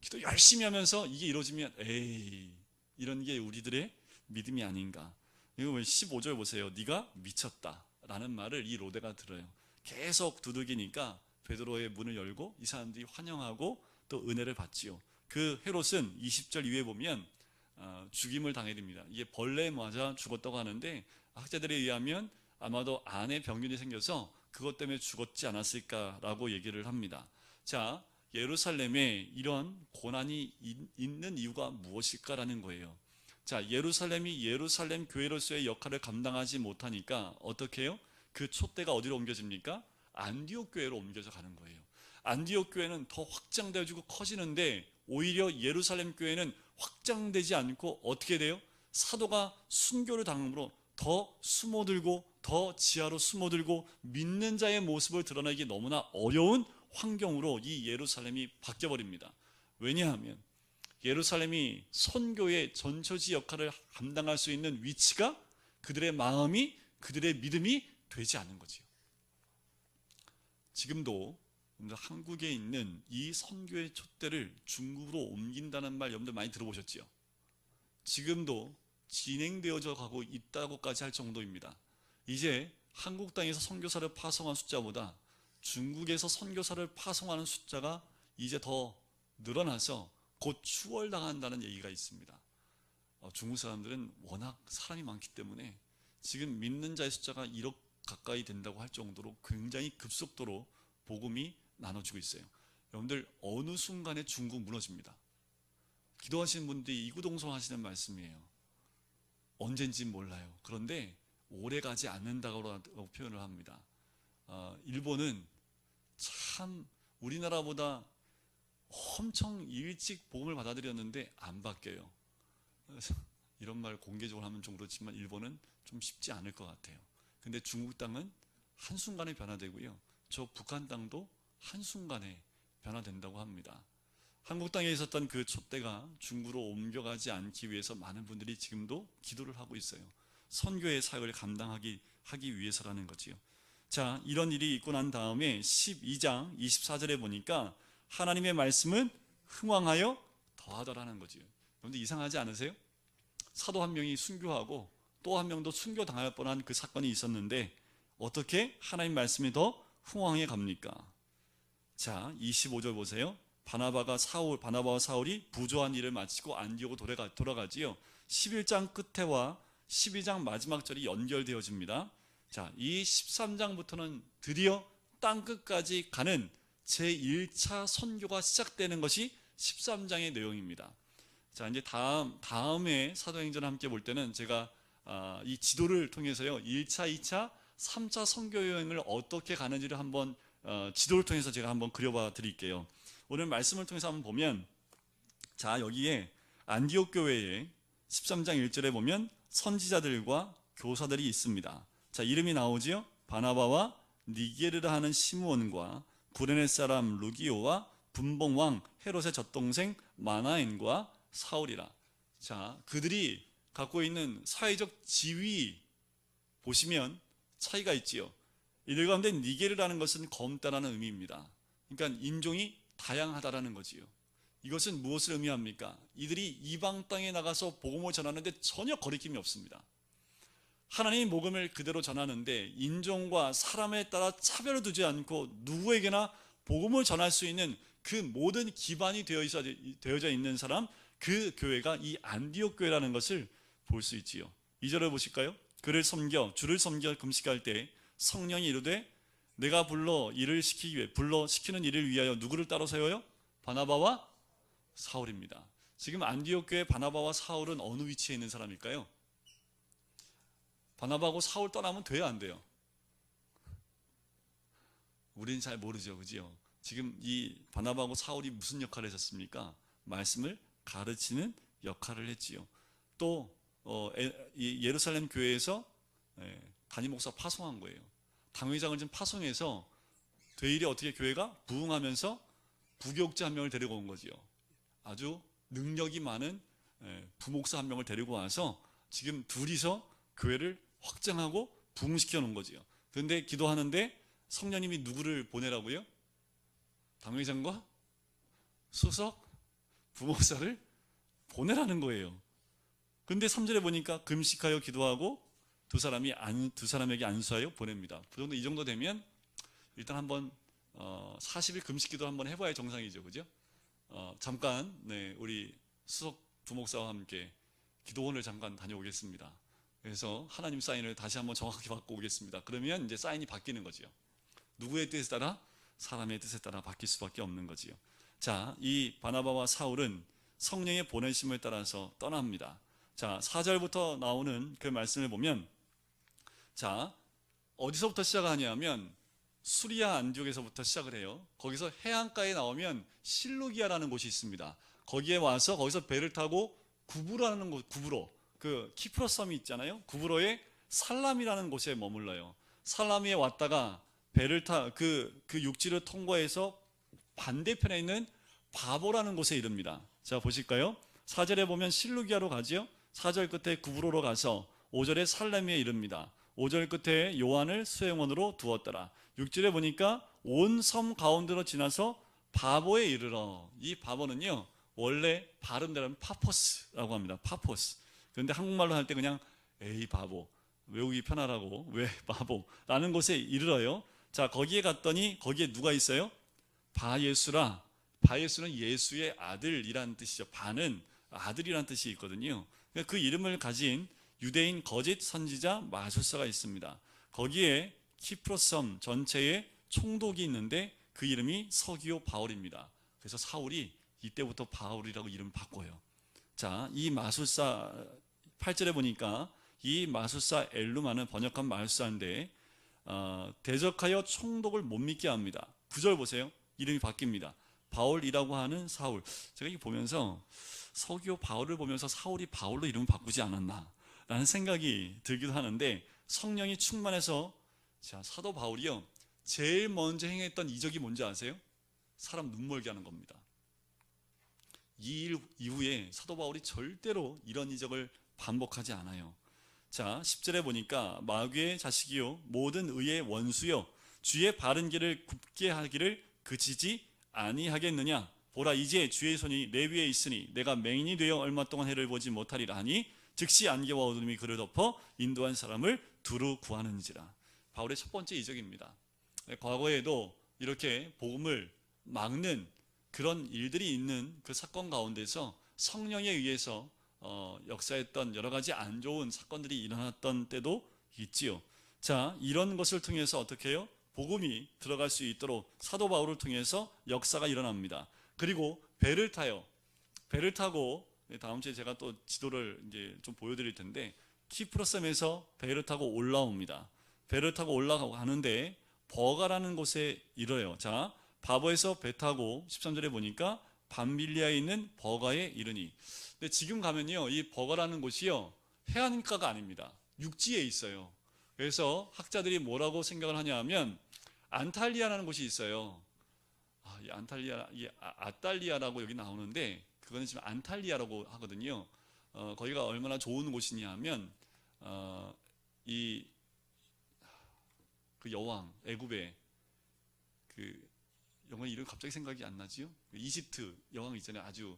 기도 열심히 하면서 이게 이루어지면 에이, 이런 게 우리들의 믿음이 아닌가. 이거 15절 보세요. 네가 미쳤다 라는 말을 이 로데가 들어요. 계속 두들기니까 베드로의 문을 열고 이 사람들이 환영하고 또 은혜를 받지요. 그 헤롯은 20절 이후에 보면 죽임을 당해야 됩니다. 이게 벌레에 맞아 죽었다고 하는데 학자들에 의하면 아마도 안에 병균이 생겨서 그것 때문에 죽었지 않았을까라고 얘기를 합니다. 자, 예루살렘에 이런 고난이 있는 이유가 무엇일까라는 거예요. 자, 예루살렘이 예루살렘 교회로서의 역할을 감당하지 못하니까 어떻게 해요? 그 촛대가 어디로 옮겨집니까? 안디옥 교회로 옮겨져 가는 거예요. 안디옥 교회는 더 확장되어지고 커지는데 오히려 예루살렘 교회는 확장되지 않고 어떻게 돼요? 사도가 순교를 당함으로 더 숨어들고 더 지하로 숨어들고 믿는 자의 모습을 드러내기 너무나 어려운 환경으로 이 예루살렘이 바뀌어버립니다. 왜냐하면 예루살렘이 선교의 전처지 역할을 감당할 수 있는 위치가 그들의 마음이 그들의 믿음이 되지 않은 거지요. 지금도 한국에 있는 이 선교의 촛대를 중국으로 옮긴다는 말 여러분들 많이 들어보셨지요? 지금도 진행되어져 가고 있다고까지 할 정도입니다. 이제 한국 땅에서 선교사를 파송한 숫자보다 중국에서 선교사를 파송하는 숫자가 이제 더 늘어나서 곧 추월당한다는 얘기가 있습니다. 중국 사람들은 워낙 사람이 많기 때문에 지금 믿는 자의 숫자가 1억 가까이 된다고 할 정도로 굉장히 급속도로 복음이 나눠지고 있어요. 여러분들 어느 순간에 중국 무너집니다. 기도하시는 분들이 이구동성하시는 말씀이에요. 언젠지는 몰라요. 그런데 오래 가지 않는다고 표현을 합니다. 일본은 참 우리나라보다 엄청 일찍 복음을 받아들였는데 안 바뀌어요. 이런 말 공개적으로 하면 좀 그렇지만 일본은 좀 쉽지 않을 것 같아요. 근데 중국 땅은 한순간에 변화되고요. 저 북한 땅도 한순간에 변화된다고 합니다. 한국 땅에 있었던 그 촛대가 중국으로 옮겨가지 않기 위해서 많은 분들이 지금도 기도를 하고 있어요. 선교의 사역을 감당하기 위해서라는 거지요. 자, 이런 일이 있고 난 다음에 12장 24절에 보니까 하나님의 말씀은 흥왕하여 더하더라는 거지요. 그런데 이상하지 않으세요? 사도 한 명이 순교하고 또 한 명도 순교당할 뻔한 그 사건이 있었는데 어떻게 하나님 말씀이 더 흥왕해 갑니까? 자, 25절 보세요. 바나바와 사울이 부조한 일을 마치고 안디옥으로 돌아가지요. 11장 끝에와 12장 마지막 절이 연결되어집니다. 자, 이 13장부터는 드디어 땅끝까지 가는 제1차 선교가 시작되는 것이 13장의 내용입니다. 자, 이제 다음에 사도행전을 함께 볼 때는 제가 이 지도를 통해서요, 1차, 2차, 3차 선교 여행을 어떻게 가는지를 한번 지도를 통해서 제가 한번 그려봐 드릴게요. 오늘 말씀을 통해서 한번 보면, 자, 여기에 안디옥 교회에 13장 1절에 보면 선지자들과 교사들이 있습니다. 자, 이름이 나오지요. 바나바와 니게르라 하는 시므온과 구레네 사람 루기오와 분봉왕 헤롯의 젖동생 마나엔과 사울이라. 자, 그들이 갖고 있는 사회적 지위 보시면 차이가 있지요. 이들 가운데 니게르라는 것은 검다라는 의미입니다. 그러니까 인종이 다양하다라는 거지요. 이것은 무엇을 의미합니까? 이들이 이방 땅에 나가서 복음을 전하는데 전혀 거리낌이 없습니다. 하나님의 복음을 그대로 전하는데 인종과 사람에 따라 차별을 두지 않고 누구에게나 복음을 전할 수 있는 그 모든 기반이 되어져 있는 사람, 그 교회가 이 안디옥 교회라는 것을 볼 수 있지요. 2절을 보실까요? 주를 섬겨 금식할 때 성령이 이르되 내가 시키는 일을 위하여 누구를 따로 세워요? 바나바와 사울입니다. 지금 안디옥 교회 바나바와 사울은 어느 위치에 있는 사람일까요? 바나바하고 사울 떠나면 돼요, 안 돼요? 우리는 잘 모르죠, 그죠? 지금 이 바나바하고 사울이 무슨 역할을 했었습니까? 말씀을 가르치는 역할을 했지요. 또 예루살렘 교회에서 담임 목사 파송한 거예요. 당회장을 좀 파송해서 되일에 어떻게 교회가 부흥하면서 부교육자 한 명을 데리고 온 거지요. 아주 능력이 많은 부목사 한 명을 데리고 와서 지금 둘이서 교회를 확장하고 부흥시켜 놓은 거지요. 그런데 기도하는데 성령님이 누구를 보내라고요? 당회장과 수석 부목사를 보내라는 거예요. 근데 3절에 보니까 금식하여 기도하고 두 사람에게 안수하여 보냅니다. 이 정도 되면 일단 한번 40일 금식 기도 한번 해봐야 정상이죠, 그죠? 잠깐 우리 수석 부목사와 함께 기도원을 잠깐 다녀오겠습니다. 그래서 하나님 사인을 다시 한번 정확하게 받고 오겠습니다. 그러면 이제 사인이 바뀌는 거지요. 누구의 뜻에 따라? 사람의 뜻에 따라 바뀔 수밖에 없는 거지요. 자, 이 바나바와 사울은 성령의 보내심을 따라서 떠납니다. 자, 4절부터 나오는 그 말씀을 보면, 자, 어디서부터 시작하냐면 수리아 안디옥에서부터 시작을 해요. 거기서 해안가에 나오면 실루기아라는 곳이 있습니다. 거기에 와서 거기서 배를 타고 구브로라는 곳, 그 키프로 섬이 있잖아요. 구브로의 살람이라는 곳에 머물러요. 살라미에 왔다가 배를 그 육지를 통과해서 반대편에 있는 바보라는 곳에 이릅니다. 자, 보실까요? 4절에 보면 실루기아로 가지요. 4절 끝에 구브로로 가서 5절에 살라미에 이릅니다. 5절 끝에 요한을 수행원으로 두었더라. 6절에 보니까 온 섬 가운데로 지나서 바보에 이르러. 이 바보는요, 원래 발음대로는 파포스라고 합니다. 파포스. 그런데 한국말로 할 때 그냥 에이 바보, 외우기 편하라고 왜 바보라는 곳에 이르러요. 자, 거기에 갔더니 거기에 누가 있어요? 바예수라. 바예수는 예수의 아들이란 뜻이죠. 바는 아들이란 뜻이 있거든요. 그 이름을 가진 유대인 거짓 선지자 마술사가 있습니다. 거기에 키프로섬 전체에 총독이 있는데 그 이름이 서기오 바울입니다. 그래서 사울이 이때부터 바울이라고 이름 바꿔요. 자, 이 마술사 8절에 보니까 이 마술사 엘루마는 번역한 마술사인데 대적하여 총독을 못 믿게 합니다. 9절 보세요. 이름이 바뀝니다. 바울이라고 하는 사울. 제가 이거 보면서 서기오 바울을 보면서 사울이 바울로 이름을 바꾸지 않았나 라는 생각이 들기도 하는데, 성령이 충만해서, 자, 사도 바울이요, 제일 먼저 행했던 이적이 뭔지 아세요? 사람 눈멀게 하는 겁니다. 이 일 이후에 사도 바울이 절대로 이런 이적을 반복하지 않아요. 자, 10절에 보니까 마귀의 자식이요 모든 의의 원수요 주의 바른 길을 굽게 하기를 그치지 아니하겠느냐. 보라, 이제 주의 손이 내 위에 있으니 내가 맹인이 되어 얼마 동안 해를 보지 못하리라 하니 즉시 안개와 어둠이 그를 덮어 인도한 사람을 두루 구하는지라. 바울의 첫 번째 이적입니다. 과거에도 이렇게 복음을 막는 그런 일들이 있는 그 사건 가운데서 성령에 의해서 역사했던 여러 가지 안 좋은 사건들이 일어났던 때도 있지요. 자, 이런 것을 통해서 어떻게 해요? 복음이 들어갈 수 있도록 사도 바울을 통해서 역사가 일어납니다. 그리고 배를 타요. 배를 타고 다음 주에 제가 또 지도를 이제 좀 보여드릴 텐데 키프로섬에서 배를 타고 올라옵니다. 배를 타고 올라가고 하는데 버가라는 곳에 이르러요. 자, 바버에서 배 타고 13절에 보니까 밤빌리아에 있는 버가에 이르니. 근데 지금 가면요, 이 버가라는 곳이요 해안가가 아닙니다. 육지에 있어요. 그래서 학자들이 뭐라고 생각을 하냐 하면 안탈리아라는 곳이 있어요. 이 안탈리아, 아탈리아라고 여기 나오는데 그거는 지금 안탈리아라고 하거든요. 거기가 얼마나 좋은 곳이냐 하면 그 여왕 애굽의 그 영화 이름 갑자기 생각이 안 나지요? 이집트 여왕 있잖아요. 아주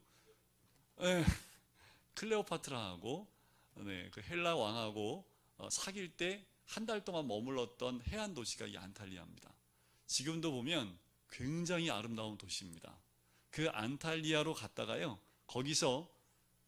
클레오파트라하고 그 헬라 왕하고 사귈 때 한 달 동안 머물렀던 해안 도시가 이 안탈리아입니다. 지금도 보면 굉장히 아름다운 도시입니다. 그 안탈리아로 갔다가요, 거기서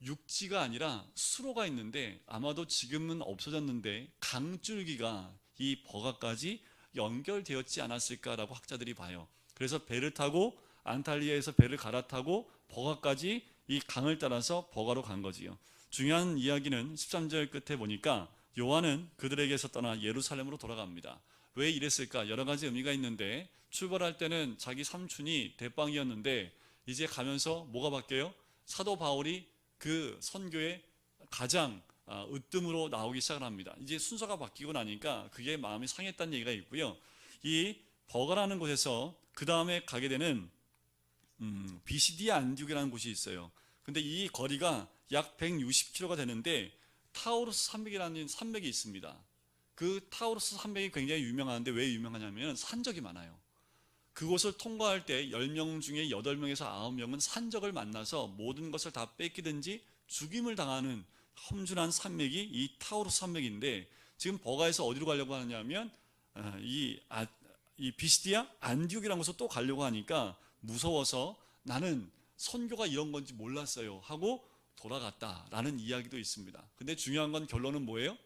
육지가 아니라 수로가 있는데 아마도 지금은 없어졌는데 강줄기가 이 버가까지 연결되었지 않았을까라고 학자들이 봐요. 그래서 배를 타고 안탈리아에서 배를 갈아타고 버가까지 이 강을 따라서 버가로 간 거지요. 중요한 이야기는 13절 끝에 보니까 요한은 그들에게서 떠나 예루살렘으로 돌아갑니다. 왜 이랬을까? 여러 가지 의미가 있는데 출발할 때는 자기 삼촌이 대빵이었는데 이제 가면서 뭐가 바뀌어요? 사도 바울이 그 선교의 가장 으뜸으로 나오기 시작을 합니다. 이제 순서가 바뀌고 나니까 그게 마음이 상했다는 얘기가 있고요. 이 버가라는 곳에서 그 다음에 가게 되는 비시디아 안디옥이라는 곳이 있어요. 근데 이 거리가 약 160km가 되는데 타우루스 산맥이라는 산맥이 있습니다. 그 타우루스 산맥이 굉장히 유명한데 왜 유명하냐면 산적이 많아요. 그곳을 통과할 때 10명 중에 8명에서 9명은 산적을 만나서 모든 것을 다 뺏기든지 죽임을 당하는 험준한 산맥이 이 타우루스 산맥인데 지금 버가에서 어디로 가려고 하느냐면 이 비시디아 안디옥이라는 곳을 또 가려고 하니까 무서워서 나는 선교가 이런 건지 몰랐어요 하고 돌아갔다라는 이야기도 있습니다. 근데 중요한 건 결론은 뭐예요?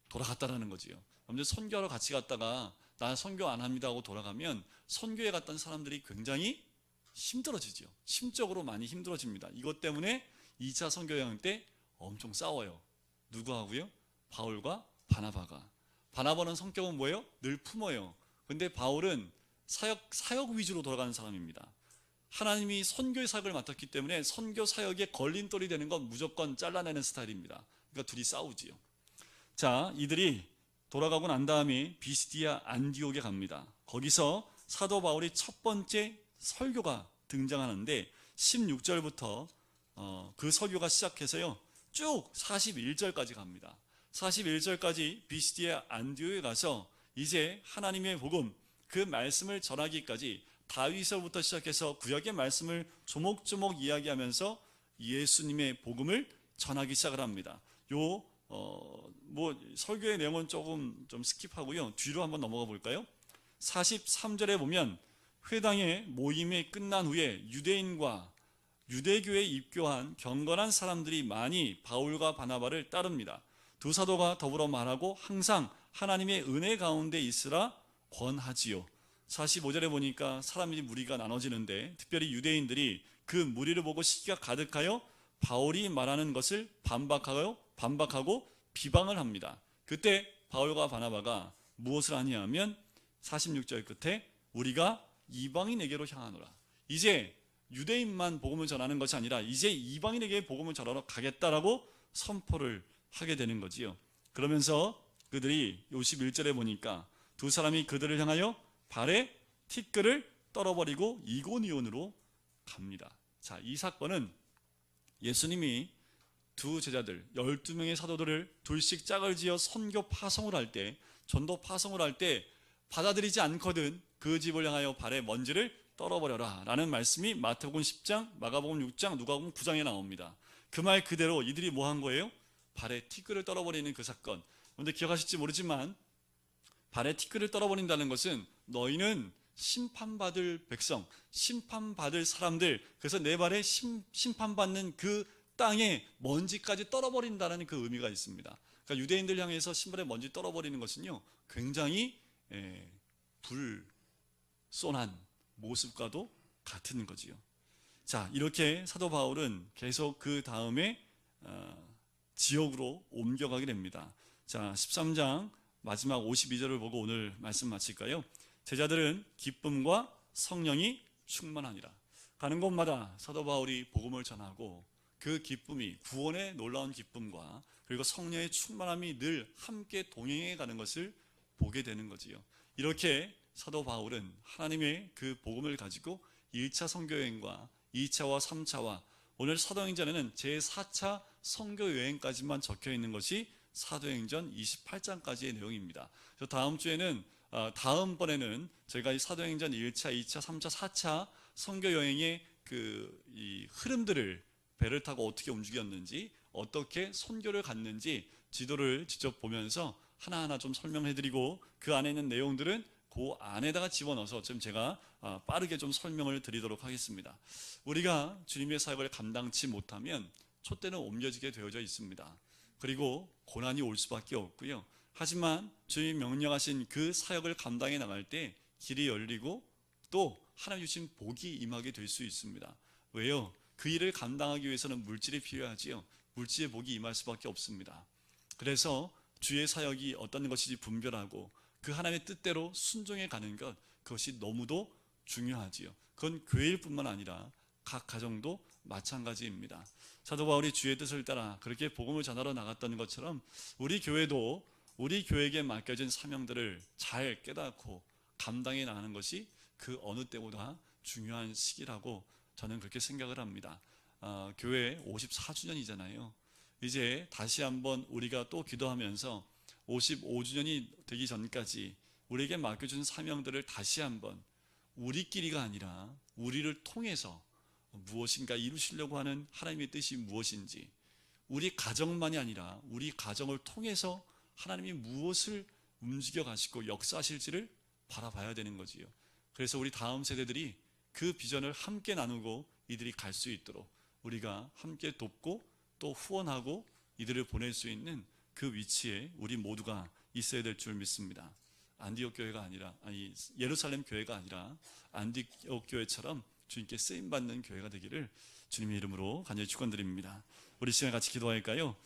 돌아갔다라는 거지요. 먼저 선교하러 같이 갔다가 나 선교 안 합니다 하고 돌아가면 선교에 갔던 사람들이 굉장히 힘들어지죠. 심적으로 많이 힘들어집니다. 이것 때문에 2차 선교 여행 때 엄청 싸워요. 누구하고요? 바울과 바나바가. 바나바는 성격은 뭐예요? 늘 품어요. 근데 바울은 사역 위주로 돌아가는 사람입니다. 하나님이 선교의 사역을 맡았기 때문에 선교 사역에 걸림돌이 되는 건 무조건 잘라내는 스타일입니다. 그러니까 둘이 싸우지요. 자, 이들이 돌아가고 난 다음에 비시디아 안디옥에 갑니다. 거기서 사도 바울이 첫 번째 설교가 등장하는데 16절부터 그 설교가 시작해서요 쭉 41절까지 갑니다. 41절까지 비시디아 안디옥에 가서 이제 하나님의 복음 그 말씀을 전하기까지 다윗서부터 시작해서 구약의 말씀을 조목조목 이야기하면서 예수님의 복음을 전하기 시작을 합니다. 설교의 내용은 조금 좀 스킵하고요. 뒤로 한번 넘어가 볼까요? 43절에 보면 회당의 모임이 끝난 후에 유대인과 유대교에 입교한 경건한 사람들이 많이 바울과 바나바를 따릅니다. 두 사도가 더불어 말하고 항상 하나님의 은혜 가운데 있으라 권하지요. 45절에 보니까 사람들이 무리가 나눠지는데 특별히 유대인들이 그 무리를 보고 시기가 가득하여 바울이 말하는 것을 반박하고 비방을 합니다. 그때 바울과 바나바가 무엇을 하냐면 46절 끝에 우리가 이방인에게로 향하노라. 이제 유대인만 복음을 전하는 것이 아니라 이제 이방인에게 복음을 전하러 가겠다라고 선포를 하게 되는 거지요. 그러면서 그들이 51절에 보니까 두 사람이 그들을 향하여 발에 티끌을 떨어버리고 이고니온으로 갑니다. 자, 이 사건은 예수님이 두 제자들 12명의 사도들을 둘씩 짝을 지어 선교 파송을 할 때, 전도 파송을 할 때 받아들이지 않거든 그 집을 향하여 발에 먼지를 떨어버려라 라는 말씀이 마태복음 10장, 마가복음 6장, 누가복음 9장에 나옵니다. 그 말 그대로 이들이 뭐 한 거예요? 발에 티끌을 떨어버리는 그 사건. 그런데 기억하실지 모르지만 발에 티끌을 떨어버린다는 것은 너희는 심판받을 백성, 심판받을 사람들, 그래서 내 발에 심판받는 그 땅에 먼지까지 떨어버린다는 그 의미가 있습니다. 그러니까 유대인들 향해서 신발에 먼지 떨어버리는 것은요, 굉장히 불손한 모습과도 같은 거지요. 자, 이렇게 사도 바울은 계속 그 다음에 지역으로 옮겨가게 됩니다. 자, 13장 마지막 52절을 보고 오늘 말씀 마칠까요? 제자들은 기쁨과 성령이 충만하니라. 가는 곳마다 사도 바울이 복음을 전하고 그 기쁨이, 구원의 놀라운 기쁨과 그리고 성령의 충만함이 늘 함께 동행해 가는 것을 보게 되는 거지요. 이렇게 사도 바울은 하나님의 그 복음을 가지고 1차 선교여행과 2차와 3차와 오늘 사도행전에는 제4차 선교여행까지만 적혀 있는 것이 사도행전 28장까지의 내용입니다. 다음 주에는 다음번에는 저희가 이 사도행전 1차, 2차, 3차, 4차 선교여행의 이 흐름들을 배를 타고 어떻게 움직였는지, 어떻게 선교를 갔는지 지도를 직접 보면서 하나하나 좀 설명해드리고 그 안에 있는 내용들은 그 안에다가 집어넣어서 좀 제가 빠르게 좀 설명을 드리도록 하겠습니다. 우리가 주님의 사역을 감당치 못하면 촛대는 옮겨지게 되어져 있습니다. 그리고 고난이 올 수밖에 없고요. 하지만 주님이 명령하신 그 사역을 감당해 나갈 때 길이 열리고 또 하나님 주신 복이 임하게 될 수 있습니다. 왜요? 그 일을 감당하기 위해서는 물질이 필요하지요. 물질의 복이 임할 수밖에 없습니다. 그래서 주의 사역이 어떤 것인지 분별하고 그 하나님의 뜻대로 순종해 가는 것, 그것이 너무도 중요하지요. 그건 교회일 뿐만 아니라 각 가정도 마찬가지입니다. 사도 바울이 주의 뜻을 따라 그렇게 복음을 전하러 나갔던 것처럼 우리 교회도 우리 교회에게 맡겨진 사명들을 잘 깨닫고 감당해 나가는 것이 그 어느 때보다 중요한 시기라고 저는 그렇게 생각을 합니다. 교회 54주년이잖아요. 이제 다시 한번 우리가 또 기도하면서 55주년이 되기 전까지 우리에게 맡겨준 사명들을 다시 한번 우리끼리가 아니라 우리를 통해서 무엇인가 이루시려고 하는 하나님의 뜻이 무엇인지, 우리 가정만이 아니라 우리 가정을 통해서 하나님이 무엇을 움직여 가시고 역사하실지를 바라봐야 되는 거지요. 그래서 우리 다음 세대들이 그 비전을 함께 나누고 이들이 갈 수 있도록 우리가 함께 돕고 또 후원하고 이들을 보낼 수 있는 그 위치에 우리 모두가 있어야 될 줄 믿습니다. 안디옥 교회가 아니라, 예루살렘 교회가 아니라 안디옥 교회처럼 주님께 쓰임받는 교회가 되기를 주님의 이름으로 간절히 축원드립니다. 우리 시간 같이 기도할까요?